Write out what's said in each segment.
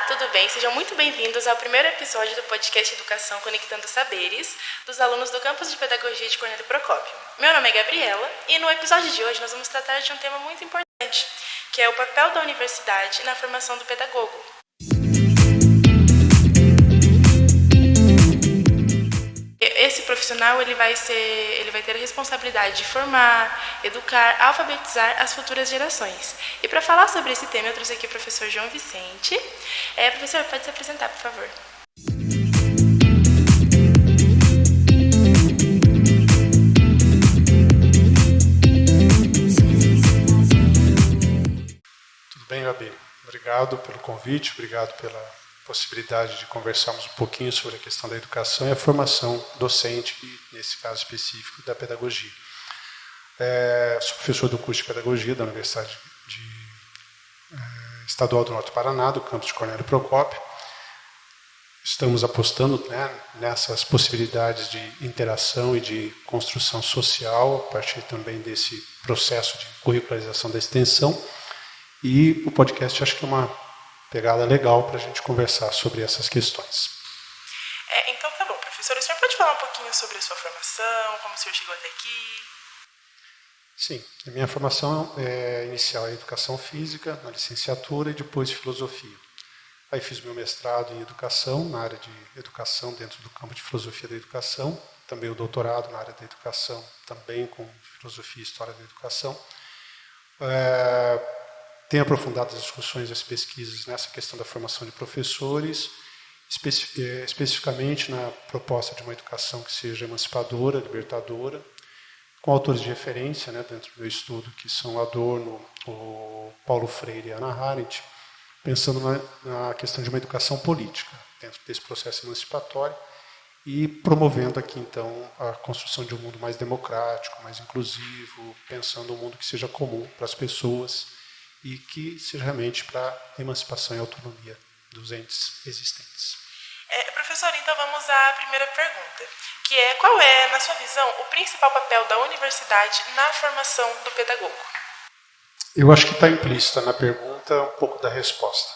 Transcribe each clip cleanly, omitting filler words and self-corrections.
tudo bem? Sejam muito bem-vindos ao primeiro episódio do podcast Educação Conectando Saberes, dos alunos do Campus de Pedagogia de Cornélio Procópio. Meu nome é Gabriela e no episódio de hoje nós vamos tratar de um tema muito importante, que é o papel da universidade na formação do pedagogo. Esse profissional ele vai ter a responsabilidade de formar, educar, alfabetizar as futuras gerações. E para falar sobre esse tema eu trouxe aqui o professor João Vicente. Professor, pode se apresentar, por favor. Tudo bem, Gabi? Obrigado pelo convite, obrigado pela possibilidade de conversarmos um pouquinho sobre a questão da educação e a formação docente, e nesse caso específico da pedagogia. Sou professor do curso de pedagogia da Universidade Estadual do Norte do Paraná, do campus de Cornélio Procópio. Estamos apostando, nessas possibilidades de interação e de construção social, a partir também desse processo de curricularização da extensão. E o podcast acho que é uma pegada legal para a gente conversar sobre essas questões. Então tá bom, professor. O senhor pode falar um pouquinho sobre a sua formação, como o senhor chegou até aqui? Sim, a minha formação inicial é educação física, na licenciatura, e depois filosofia. Aí fiz meu mestrado em educação, na área de educação, dentro do campo de filosofia da educação, também o doutorado na área da educação, também com filosofia e história da educação. Tenho aprofundado as discussões e as pesquisas nessa questão da formação de professores, especificamente na proposta de uma educação que seja emancipadora, libertadora, com autores de referência dentro do meu estudo, que são Adorno, o Paulo Freire e Hannah Arendt, pensando na questão de uma educação política, dentro desse processo emancipatório, e promovendo aqui, então, a construção de um mundo mais democrático, mais inclusivo, pensando um mundo que seja comum para as pessoas, e que seja realmente para a emancipação e autonomia dos entes existentes. Professor, então vamos à primeira pergunta, que é: qual é, na sua visão, o principal papel da universidade na formação do pedagogo? Eu acho que está implícita na pergunta um pouco da resposta.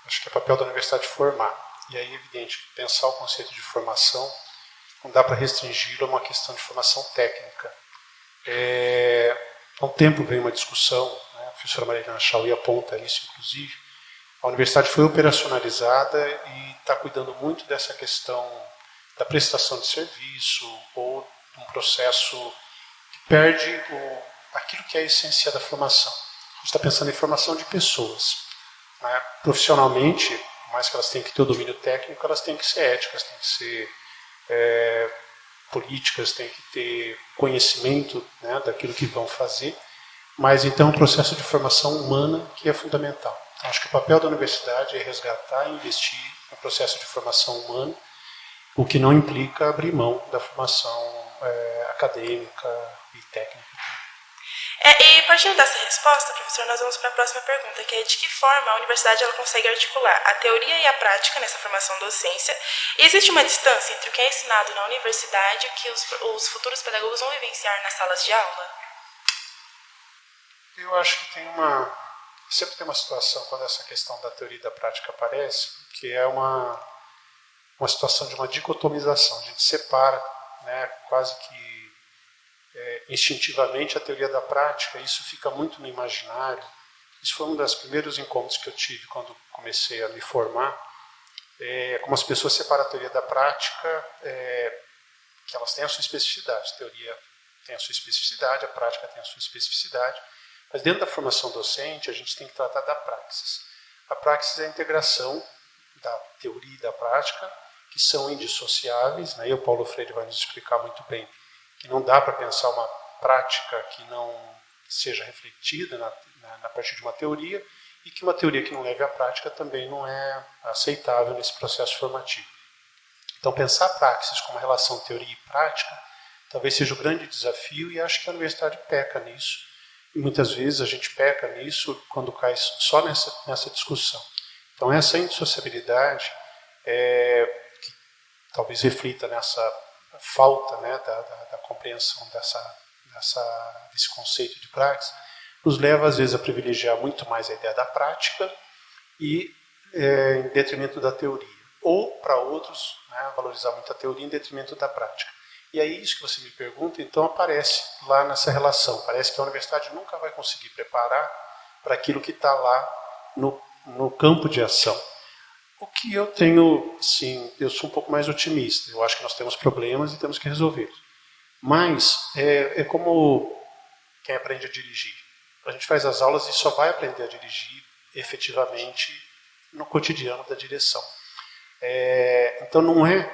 Acho que é papel da universidade formar. E aí é evidente que pensar o conceito de formação não dá para restringi-lo a uma questão de formação técnica. Há um tempo veio uma discussão, a professora Marilena Chauí aponta isso, inclusive. A universidade foi operacionalizada e está cuidando muito dessa questão da prestação de serviço ou de um processo que perde aquilo que é a essência da formação. A gente está pensando em formação de pessoas. Profissionalmente, por mais que elas tenham que ter o domínio técnico, elas têm que ser éticas, têm que ser políticas, têm que ter conhecimento daquilo que vão fazer. Mas então o processo de formação humana que é fundamental. Então, acho que o papel da universidade é resgatar e investir no processo de formação humana, o que não implica abrir mão da formação acadêmica e técnica. E partindo dessa resposta, professor, nós vamos para a próxima pergunta, que é: de que forma a universidade ela consegue articular a teoria e a prática nessa formação docência? E existe uma distância entre o que é ensinado na universidade e o que os futuros pedagogos vão vivenciar nas salas de aula? Eu acho que sempre tem uma situação quando essa questão da teoria e da prática aparece, que é uma situação de uma dicotomização. A gente separa, quase que instintivamente a teoria da prática, e isso fica muito no imaginário. Isso foi um dos primeiros encontros que eu tive quando comecei a me formar, como as pessoas separam a teoria da prática, que elas têm a sua especificidade. A teoria tem a sua especificidade, a prática tem a sua especificidade. Mas dentro da formação docente, a gente tem que tratar da praxis. A praxis é a integração da teoria e da prática, que são indissociáveis. E o Paulo Freire vai nos explicar muito bem que não dá para pensar uma prática que não seja refletida na partir de uma teoria, e que uma teoria que não leve à prática também não é aceitável nesse processo formativo. Então, pensar a praxis como relação teoria e prática talvez seja o grande desafio, e acho que a universidade peca nisso. E muitas vezes a gente peca nisso quando cai só nessa discussão. Então essa indissociabilidade que talvez reflita nessa falta da compreensão desse conceito de praxis, nos leva às vezes a privilegiar muito mais a ideia da prática e em detrimento da teoria. Ou, para outros, né, valorizar muito a teoria em detrimento da prática. E aí, isso que você me pergunta, então aparece lá nessa relação. Parece que a universidade nunca vai conseguir preparar para aquilo que está lá no campo de ação. O que eu tenho, sim, eu sou um pouco mais otimista. Eu acho que nós temos problemas e temos que resolvê-los. Mas é como quem aprende a dirigir. A gente faz as aulas e só vai aprender a dirigir efetivamente no cotidiano da direção. Então não é,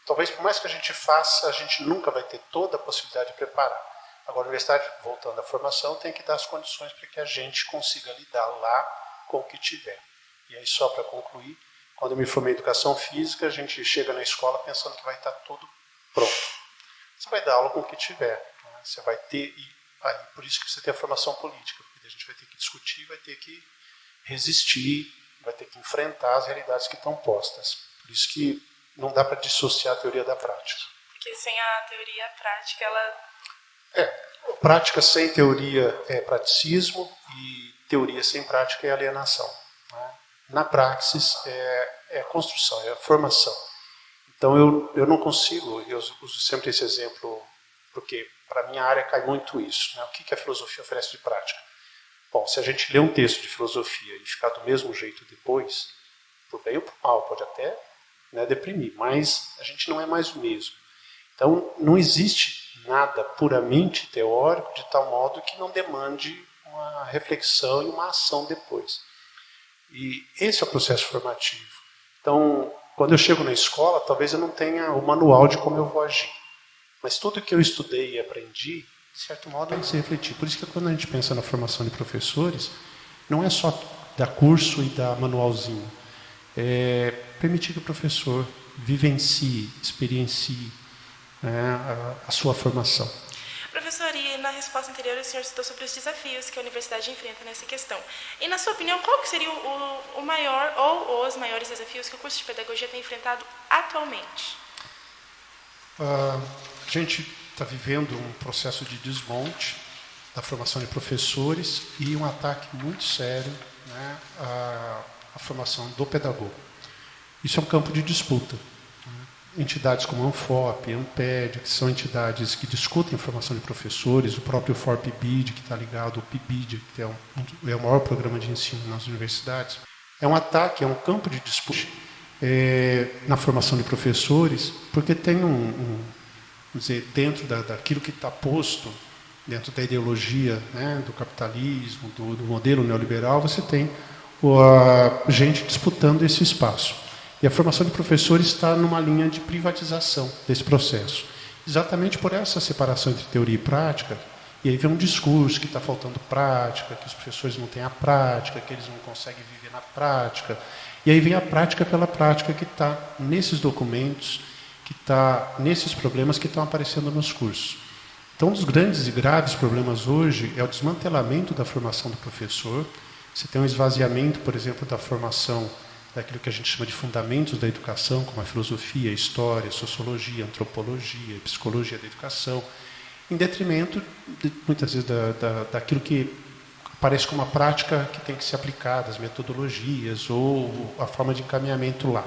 talvez por mais que a gente faça, a gente nunca vai ter toda a possibilidade de preparar. Agora a universidade, voltando à formação, tem que dar as condições para que a gente consiga lidar lá com o que tiver. E aí, só para concluir, quando eu me formei em educação física, a gente chega na escola pensando que vai estar tudo pronto. Você vai dar aula com o que tiver. Né? Você vai ter, aí, por isso que você tem a formação política, porque a gente vai ter que discutir, vai ter que resistir, vai ter que enfrentar as realidades que estão postas. Por isso que não dá para dissociar a teoria da prática. Porque sem a teoria, a prática, ela... Prática sem teoria é praticismo e teoria sem prática é alienação. Né? Na praxis é construção, é formação. Então eu não consigo, eu uso sempre esse exemplo, porque para a minha área cai muito isso. Né? O que a filosofia oferece de prática? Bom, se a gente lê um texto de filosofia e ficar do mesmo jeito depois, por bem ou por mal, pode até, né, deprimir, mas a gente não é mais o mesmo. Então não existe nada puramente teórico de tal modo que não demande uma reflexão e uma ação depois. E esse é o processo formativo. Então, quando eu chego na escola, talvez eu não tenha o manual de como eu vou agir. Mas tudo que eu estudei e aprendi, de certo modo, vai se refletir. Por isso que quando a gente pensa na formação de professores, não é só dar curso e dar manualzinho. É permitir que o professor vivencie, experiencie a sua formação. Professor, e na resposta anterior o senhor citou sobre os desafios que a universidade enfrenta nessa questão. E na sua opinião, qual que seria o maior ou os maiores desafios que o curso de pedagogia tem enfrentado atualmente? A gente está vivendo um processo de desmonte da formação de professores e um ataque muito sério, né, à formação do pedagogo. Isso é um campo de disputa. Entidades como a Anfop, a Amped, que são entidades que discutem formação de professores, o próprio FORPBID, que está ligado ao PIBID, que é o maior programa de ensino nas universidades. É um ataque, é um campo de disputa na formação de professores, porque tem vamos dizer, dentro daquilo que está posto, dentro da ideologia, né, do capitalismo, do modelo neoliberal, você tem gente disputando esse espaço. E a formação de professores está numa linha de privatização desse processo. Exatamente por essa separação entre teoria e prática, e aí vem um discurso que está faltando prática, que os professores não têm a prática, que eles não conseguem viver na prática. E aí vem a prática pela prática que está nesses documentos, que está nesses problemas que estão aparecendo nos cursos. Então, um dos grandes e graves problemas hoje é o desmantelamento da formação do professor. Você tem um esvaziamento, por exemplo, da formação daquilo que a gente chama de fundamentos da educação, como a filosofia, a história, a sociologia, a antropologia, a psicologia da educação, em detrimento, muitas vezes, daquilo que aparece como uma prática que tem que ser aplicada, as metodologias ou a forma de encaminhamento lá.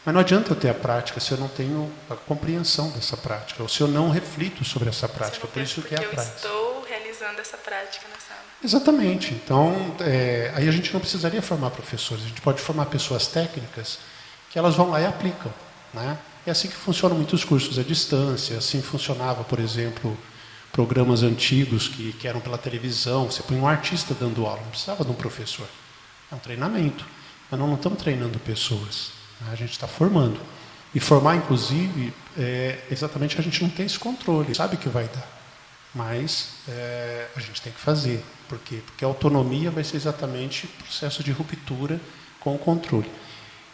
Mas não adianta eu ter a prática se eu não tenho a compreensão dessa prática, ou se eu não reflito sobre essa prática. Por isso que é a prática. Eu estou realizando essa prática na sala. Exatamente. Então, aí a gente não precisaria formar professores, a gente pode formar pessoas técnicas que elas vão lá e aplicam. Né? É assim que funcionam muitos cursos à distância, assim funcionava, por exemplo, programas antigos que eram pela televisão, você põe um artista dando aula, não precisava de um professor. É um treinamento, mas não estamos treinando pessoas, né? A gente está formando. E formar, inclusive, exatamente a gente não tem esse controle, sabe que vai dar. Mas a gente tem que fazer. Por quê? Porque a autonomia vai ser exatamente o processo de ruptura com o controle.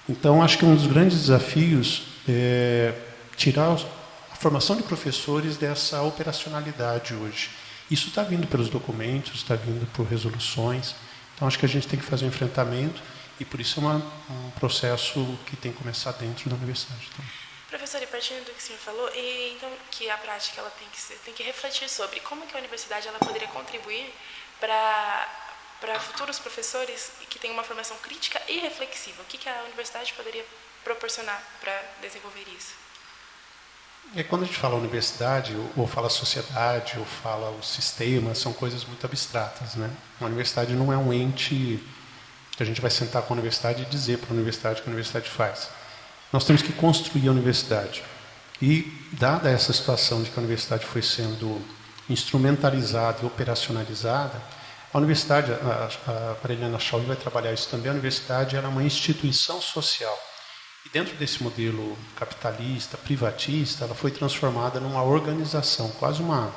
Então, acho que um dos grandes desafios é tirar a formação de professores dessa operacionalidade hoje. Isso está vindo pelos documentos, está vindo por resoluções. Então, acho que a gente tem que fazer um enfrentamento e, por isso, é um processo que tem que começar dentro da universidade também. Professor, e partindo do que o senhor falou, então que a prática ela tem que refletir sobre como que a universidade ela poderia contribuir para para futuros professores que têm uma formação crítica e reflexiva? O que a universidade poderia proporcionar para desenvolver isso? Quando a gente fala universidade, ou fala sociedade, ou fala o sistema, são coisas muito abstratas, né? Uma universidade não é um ente que a gente vai sentar com a universidade e dizer para a universidade o que a universidade faz. Nós temos que construir a universidade. E, dada essa situação de que a universidade foi sendo instrumentalizada e operacionalizada, a universidade, a Marilena Chauí vai trabalhar isso também, a universidade era uma instituição social. E dentro desse modelo capitalista, privatista, ela foi transformada numa organização, quase uma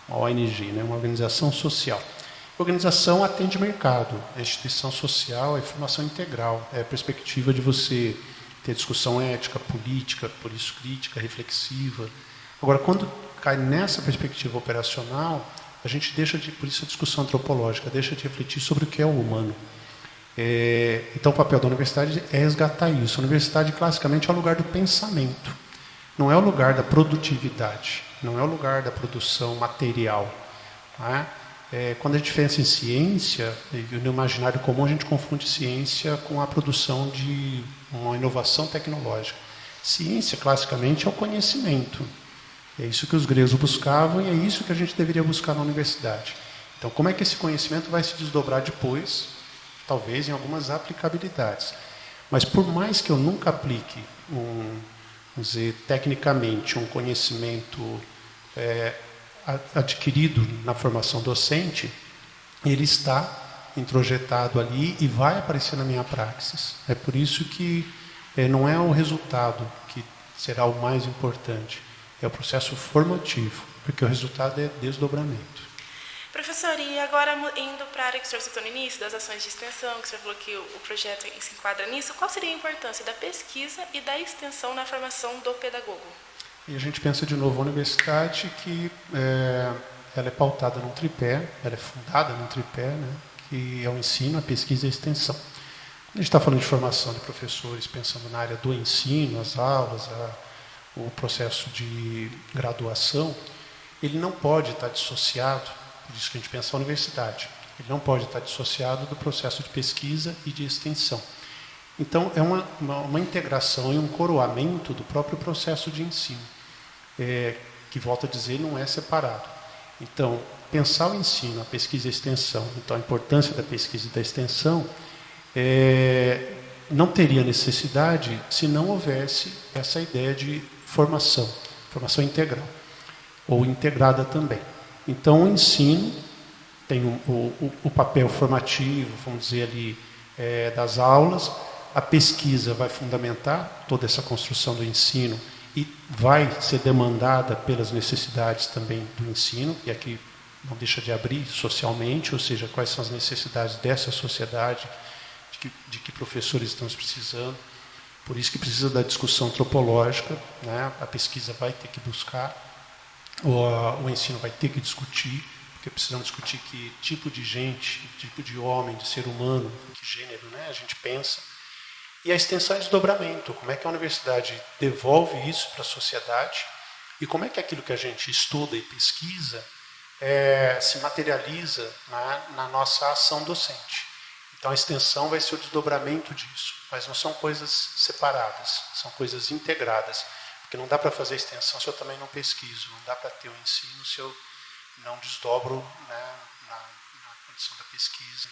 ONG, né? Uma organização social. A organização atende mercado, a instituição social é formação integral, é a perspectiva de você ter discussão ética, política, por isso crítica, reflexiva. Agora, quando cai nessa perspectiva operacional, a gente deixa de, por isso a discussão antropológica, deixa de refletir sobre o que é o humano. Então, o papel da universidade é resgatar isso. A universidade, classicamente, é o lugar do pensamento. Não é o lugar da produtividade, não é o lugar da produção material. Não é? Quando a gente pensa em ciência, no imaginário comum, a gente confunde ciência com a produção de uma inovação tecnológica. Ciência, classicamente, é o conhecimento. É isso que os gregos buscavam e é isso que a gente deveria buscar na universidade. Então, como é que esse conhecimento vai se desdobrar depois? Talvez em algumas aplicabilidades. Mas por mais que eu nunca aplique, vamos dizer, tecnicamente, um conhecimento adquirido na formação docente, ele está introjetado ali e vai aparecer na minha praxis. É por isso que não é o resultado que será o mais importante, é o processo formativo, porque o resultado é desdobramento. Professor, e agora indo para a área que o senhor citou no início, das ações de extensão, que o senhor falou que o projeto se enquadra nisso, qual seria a importância da pesquisa e da extensão na formação do pedagogo? E a gente pensa de novo a universidade que ela é pautada num tripé, ela é fundada num tripé, né, que é o ensino, a pesquisa e a extensão. Quando a gente está falando de formação de professores, pensando na área do ensino, as aulas, o processo de graduação, ele não pode estar dissociado, por isso que a gente pensa a universidade, ele não pode estar dissociado do processo de pesquisa e de extensão. Então, é uma integração e um coroamento do próprio processo de ensino, que, volto a dizer, não é separado. Então, pensar o ensino, a pesquisa e a extensão, então a importância da pesquisa e da extensão, não teria necessidade se não houvesse essa ideia de formação integral, ou integrada também. Então, o ensino tem o papel formativo, vamos dizer ali, das aulas. A pesquisa vai fundamentar toda essa construção do ensino e vai ser demandada pelas necessidades também do ensino, e aqui não deixa de abrir socialmente, ou seja, quais são as necessidades dessa sociedade, de que professores estamos precisando. Por isso que precisa da discussão antropológica, né? A pesquisa vai ter que buscar, o ensino vai ter que discutir, porque precisamos discutir que tipo de gente, tipo de homem, de ser humano, que gênero, né, a gente pensa. E a extensão é desdobramento, como é que a universidade devolve isso para a sociedade e como é que aquilo que a gente estuda e pesquisa se materializa na nossa ação docente. Então a extensão vai ser o desdobramento disso, mas não são coisas separadas, são coisas integradas. Porque não dá para fazer extensão se eu também não pesquiso, não dá para ter o ensino se eu não desdobro, né, na condição da pesquisa.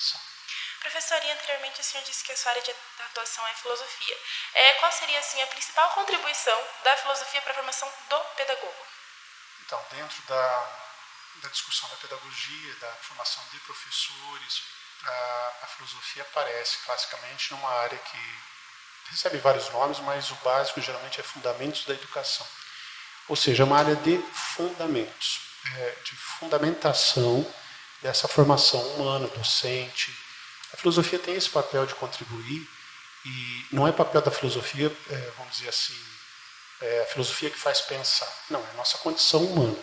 Professor, e anteriormente o senhor disse que a sua área de atuação é filosofia. Qual seria, assim, a principal contribuição da filosofia para a formação do pedagogo? Então, dentro da discussão da pedagogia, da formação de professores, a filosofia aparece classicamente numa área que recebe vários nomes, mas o básico geralmente é fundamentos da educação. Ou seja, é uma área de fundamentos, de fundamentação dessa formação humana, docente. A filosofia tem esse papel de contribuir, e não é papel da filosofia, vamos dizer assim, a filosofia que faz pensar. Não, é a nossa condição humana.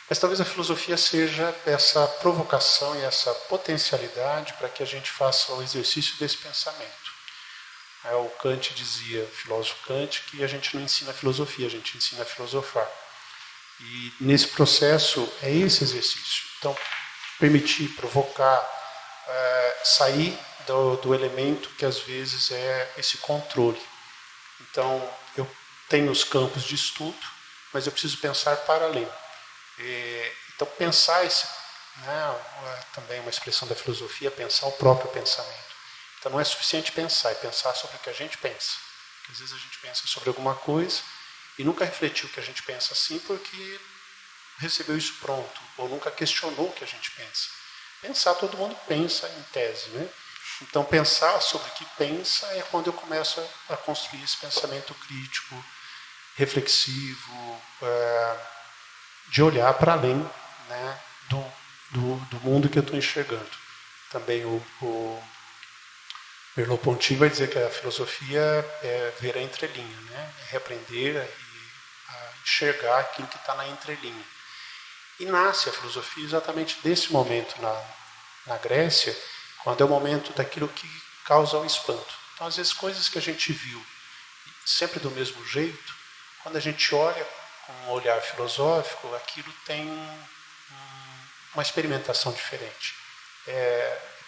Mas talvez a filosofia seja essa provocação e essa potencialidade para que a gente faça o exercício desse pensamento. O Kant dizia, o filósofo Kant, que a gente não ensina filosofia, a gente ensina a filosofar. E nesse processo é esse exercício. Então, permitir, provocar, sair do elemento que às vezes é esse controle. Então, eu tenho os campos de estudo, mas eu preciso pensar para além. Então, pensar também uma expressão da filosofia, pensar o próprio pensamento. Então, não é suficiente pensar, é pensar sobre o que a gente pensa. Porque, às vezes a gente pensa sobre alguma coisa e nunca refletiu o que a gente pensa assim porque recebeu isso pronto, ou nunca questionou o que a gente pensa. Pensar, todo mundo pensa em tese, né? Então, pensar sobre o que pensa é quando eu começo a construir esse pensamento crítico, reflexivo, de olhar para além, né, do mundo que eu estou enxergando. Também o Merleau-Ponty vai dizer que a filosofia é ver a entrelinha, né? É reaprender a enxergar aquilo que está na entrelinha. E nasce a filosofia exatamente desse momento na Grécia, quando é o momento daquilo que causa o espanto. Então, às vezes, coisas que a gente viu sempre do mesmo jeito, quando a gente olha com um olhar filosófico, aquilo tem uma experimentação diferente.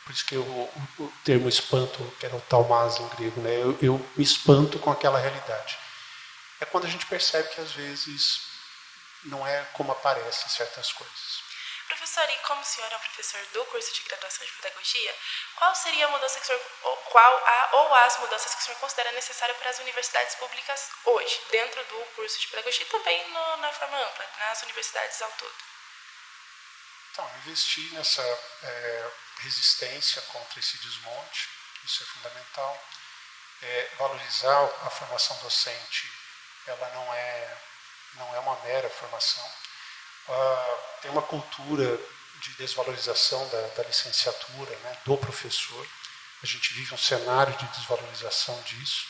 Por isso que o termo espanto, que era o taumaz em grego, né? Eu me espanto com aquela realidade. É quando a gente percebe que, às vezes, não é como aparecem certas coisas. Professor, e como o senhor é um professor do curso de graduação de pedagogia, qual seria a mudança que o senhor, ou as mudanças que o senhor considera necessárias para as universidades públicas hoje, dentro do curso de pedagogia e também na forma ampla, nas universidades ao todo? Então, investir nessa resistência contra esse desmonte, isso é fundamental. Valorizar a formação docente, ela não é uma mera formação. Tem uma cultura de desvalorização da licenciatura, né, do professor. A gente vive um cenário de desvalorização disso,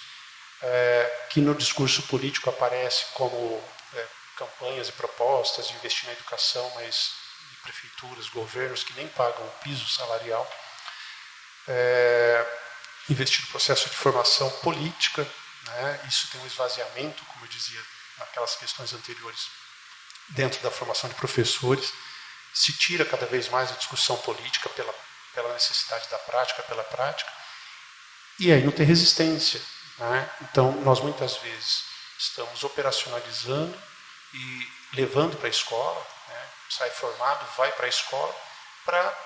que no discurso político aparece como campanhas e propostas de investir na educação, mas de prefeituras, governos que nem pagam o piso salarial. Investir no processo de formação política, né, isso tem um esvaziamento, como eu dizia naquelas questões anteriores, dentro da formação de professores, se tira cada vez mais a discussão política pela necessidade da prática, pela prática, e aí não tem resistência, né? Então, nós muitas vezes estamos operacionalizando e levando para a escola, né? Sai formado, vai para a escola, para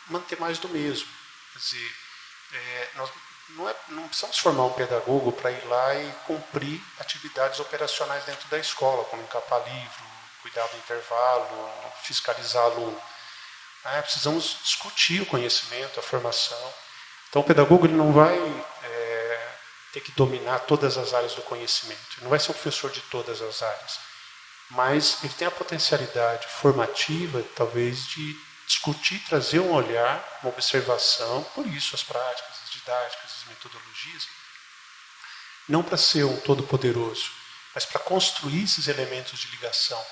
manter mais do mesmo. Quer dizer, nós não precisamos formar um pedagogo para ir lá e cumprir atividades operacionais dentro da escola, como encapar livro, cuidar do intervalo, fiscalizar aluno. Precisamos discutir o conhecimento, a formação. Então, o pedagogo ele não vai ter que dominar todas as áreas do conhecimento. Ele não vai ser um professor de todas as áreas. Mas ele tem a potencialidade formativa, talvez, de discutir, trazer um olhar, uma observação, por isso as práticas, as didáticas, as metodologias, não para ser um todo-poderoso, mas para construir esses elementos de ligação,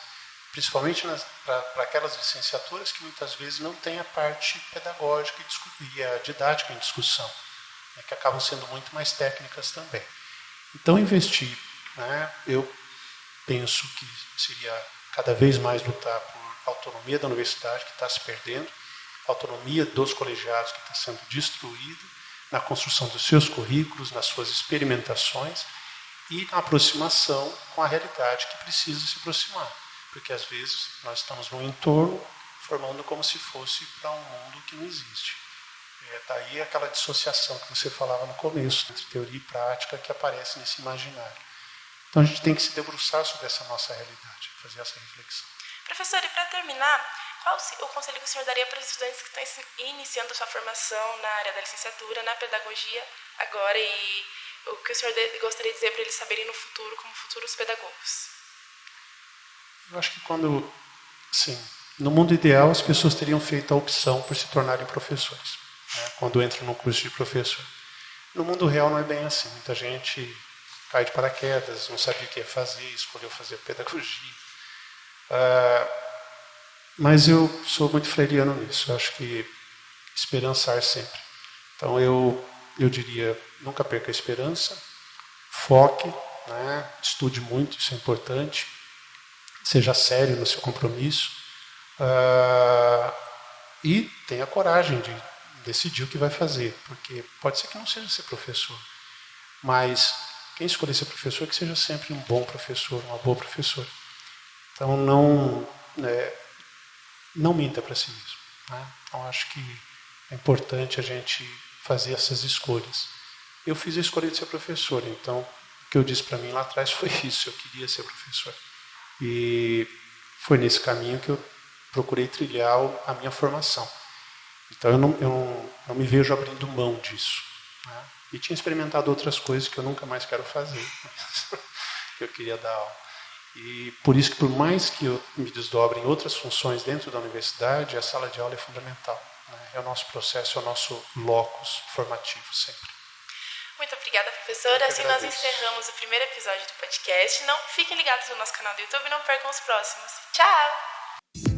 principalmente para aquelas licenciaturas que muitas vezes não têm a parte pedagógica e a didática em discussão, né, que acabam sendo muito mais técnicas também. Então, investir, né, eu penso que seria cada vez mais lutar por autonomia da universidade, que está se perdendo, autonomia dos colegiados, que está sendo destruída, na construção dos seus currículos, nas suas experimentações e na aproximação com a realidade que precisa se aproximar. Porque, às vezes, nós estamos num entorno formando como se fosse para um mundo que não existe. Daí aquela dissociação que você falava no começo, entre teoria e prática, que aparece nesse imaginário. Então, a gente tem que se debruçar sobre essa nossa realidade, fazer essa reflexão. Professor, e para terminar, qual o conselho que o senhor daria para os estudantes que estão iniciando sua formação na área da licenciatura, na pedagogia, agora, e o que o senhor gostaria de dizer para eles saberem no futuro, como futuros pedagogos? Eu acho que no mundo ideal, as pessoas teriam feito a opção por se tornarem professores, né, quando entram no curso de professor. No mundo real não é bem assim. Muita gente cai de paraquedas, não sabia o que ia fazer, escolheu fazer pedagogia. Mas eu sou muito freiriano nisso. Eu acho que esperançar sempre. Então eu diria, nunca perca a esperança, foque, né, estude muito, isso é importante, seja sério no seu compromisso e tenha coragem de decidir o que vai fazer, porque pode ser que não seja ser professor, mas quem escolher ser professor, que seja sempre um bom professor, uma boa professora. Então, não minta para si mesmo. Né? Então, acho que é importante a gente fazer essas escolhas. Eu fiz a escolha de ser professor, então o que eu disse para mim lá atrás foi isso, eu queria ser professor. E foi nesse caminho que eu procurei trilhar a minha formação. Então eu não me vejo abrindo mão disso. Né? E tinha experimentado outras coisas que eu nunca mais quero fazer, que eu queria dar aula. E por isso que, por mais que eu me desdobre em outras funções dentro da universidade, a sala de aula é fundamental. Né? É o nosso processo, é o nosso locus formativo sempre. Muito obrigada, professora. Assim nós encerramos o primeiro episódio do podcast. Não fiquem ligados no nosso canal do YouTube e não percam os próximos. Tchau!